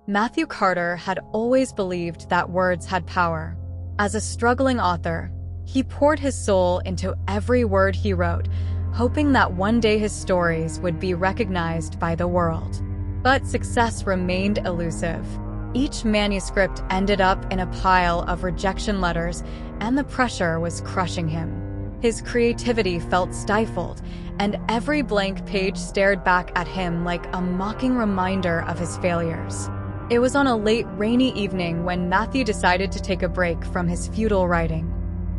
Matthew Carter had always believed that words had power. As a struggling author, he poured his soul into every word he wrote, hoping that one day his stories would be recognized by the world. But success remained elusive. Each manuscript ended up in a pile of rejection letters, and the pressure was crushing him. His creativity felt stifled, and every blank page stared back at him like a mocking reminder of his failures. It was on a late, rainy evening when Matthew decided to take a break from his futile writing.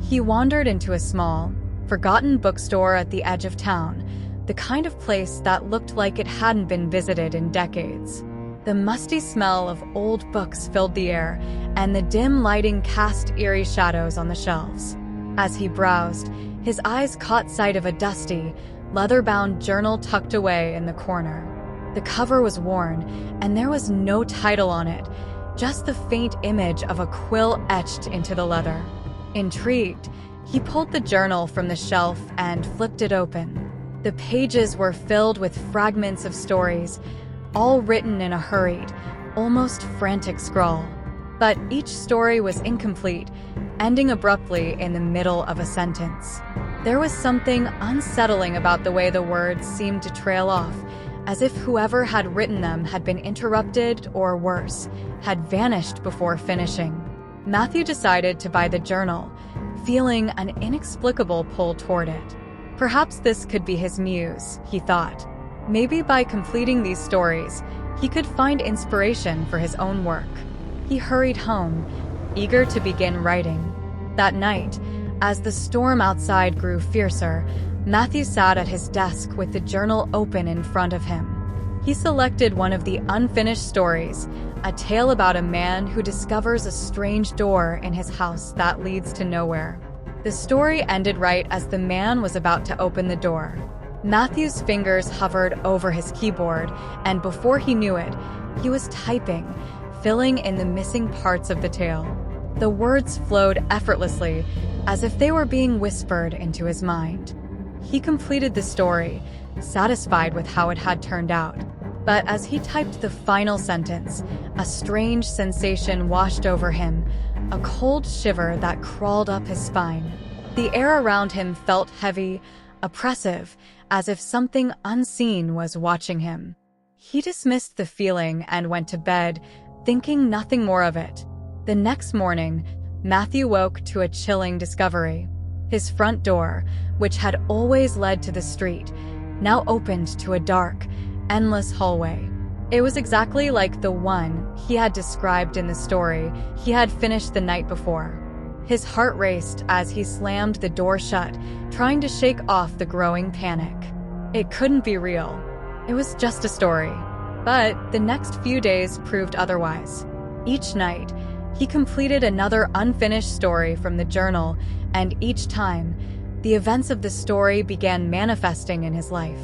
He wandered into a small, forgotten bookstore at the edge of town, the kind of place that looked like it hadn't been visited in decades. The musty smell of old books filled the air, and the dim lighting cast eerie shadows on the shelves. As he browsed, his eyes caught sight of a dusty, leather-bound journal tucked away in the corner. The cover was worn, and there was no title on it, just the faint image of a quill etched into the leather. Intrigued, he pulled the journal from the shelf and flipped it open. The pages were filled with fragments of stories, all written in a hurried, almost frantic scrawl. But each story was incomplete, ending abruptly in the middle of a sentence. There was something unsettling about the way the words seemed to trail off, as if whoever had written them had been interrupted or, worse, had vanished before finishing. Matthew decided to buy the journal, feeling an inexplicable pull toward it. Perhaps this could be his muse, he thought. Maybe by completing these stories, he could find inspiration for his own work. He hurried home, eager to begin writing. That night, as the storm outside grew fiercer, Matthew sat at his desk with the journal open in front of him. He selected one of the unfinished stories, a tale about a man who discovers a strange door in his house that leads to nowhere. The story ended right as the man was about to open the door. Matthew's fingers hovered over his keyboard, and before he knew it, he was typing, filling in the missing parts of the tale. The words flowed effortlessly, as if they were being whispered into his mind. He completed the story, satisfied with how it had turned out. But as he typed the final sentence, a strange sensation washed over him, a cold shiver that crawled up his spine. The air around him felt heavy, oppressive, as if something unseen was watching him. He dismissed the feeling and went to bed, thinking nothing more of it. The next morning, Matthew woke to a chilling discovery. His front door, which had always led to the street, now opened to a dark, endless hallway. It was exactly like the one he had described in the story he had finished the night before. His heart raced as he slammed the door shut, trying to shake off the growing panic. It couldn't be real. It was just a story. But the next few days proved otherwise. Each night, he completed another unfinished story from the journal, and each time, the events of the story began manifesting in his life.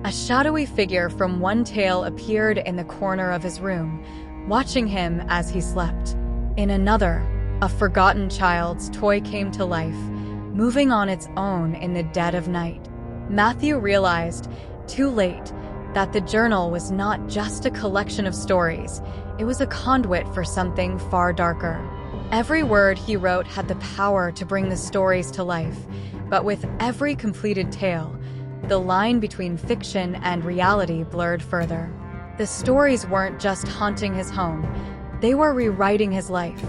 A shadowy figure from one tale appeared in the corner of his room, watching him as he slept. In another, a forgotten child's toy came to life, moving on its own in the dead of night. Matthew realized, too late, that the journal was not just a collection of stories, it was a conduit for something far darker. Every word he wrote had the power to bring the stories to life, but with every completed tale, the line between fiction and reality blurred further. The stories weren't just haunting his home, they were rewriting his life.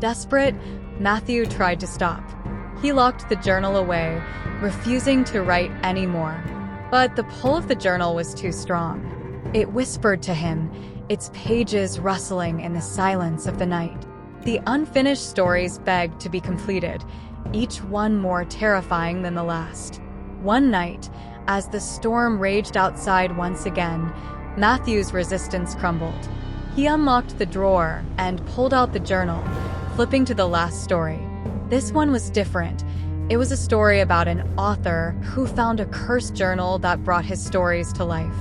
Desperate, Matthew tried to stop. He locked the journal away, refusing to write anymore. But the pull of the journal was too strong. It whispered to him, its pages rustling in the silence of the night. The unfinished stories begged to be completed, each one more terrifying than the last. One night, as the storm raged outside once again, Matthew's resistance crumbled. He unlocked the drawer and pulled out the journal, flipping to the last story. This one was different. It was a story about an author who found a cursed journal that brought his stories to life.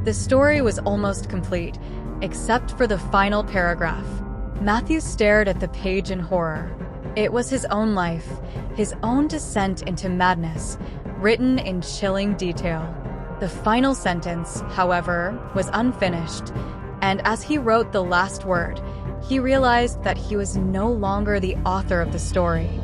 The story was almost complete, except for the final paragraph. Matthew stared at the page in horror. It was his own life, his own descent into madness, written in chilling detail. The final sentence, however, was unfinished, And as he wrote the last word, he realized that he was no longer the author of the story.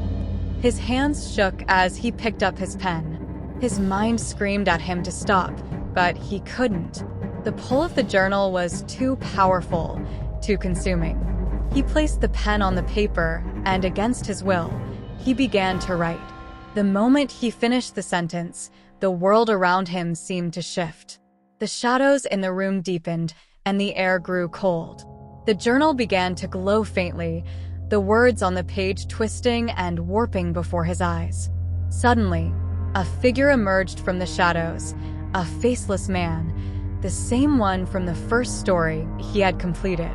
His hands shook as he picked up his pen. His mind screamed at him to stop, but he couldn't. The pull of the journal was too powerful, too consuming. He placed the pen on the paper, and against his will, he began to write. The moment he finished the sentence, the world around him seemed to shift. The shadows in the room deepened, and the air grew cold. The journal began to glow faintly, the words on the page twisting and warping before his eyes. Suddenly, a figure emerged from the shadows, a faceless man, the same one from the first story he had completed.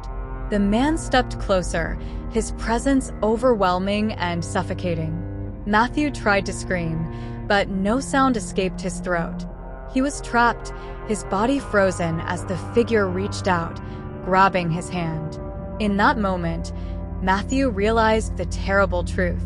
The man stepped closer, his presence overwhelming and suffocating. Matthew tried to scream, but no sound escaped his throat. He was trapped, his body frozen as the figure reached out, grabbing his hand. In that moment, Matthew realized the terrible truth.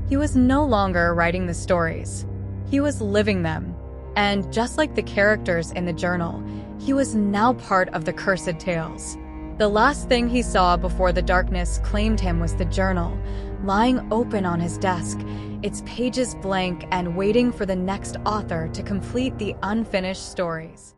He was no longer writing the stories. He was living them. And just like the characters in the journal, he was now part of the cursed tales. The last thing he saw before the darkness claimed him was the journal, lying open on his desk, its pages blank and waiting for the next author to complete the unfinished stories.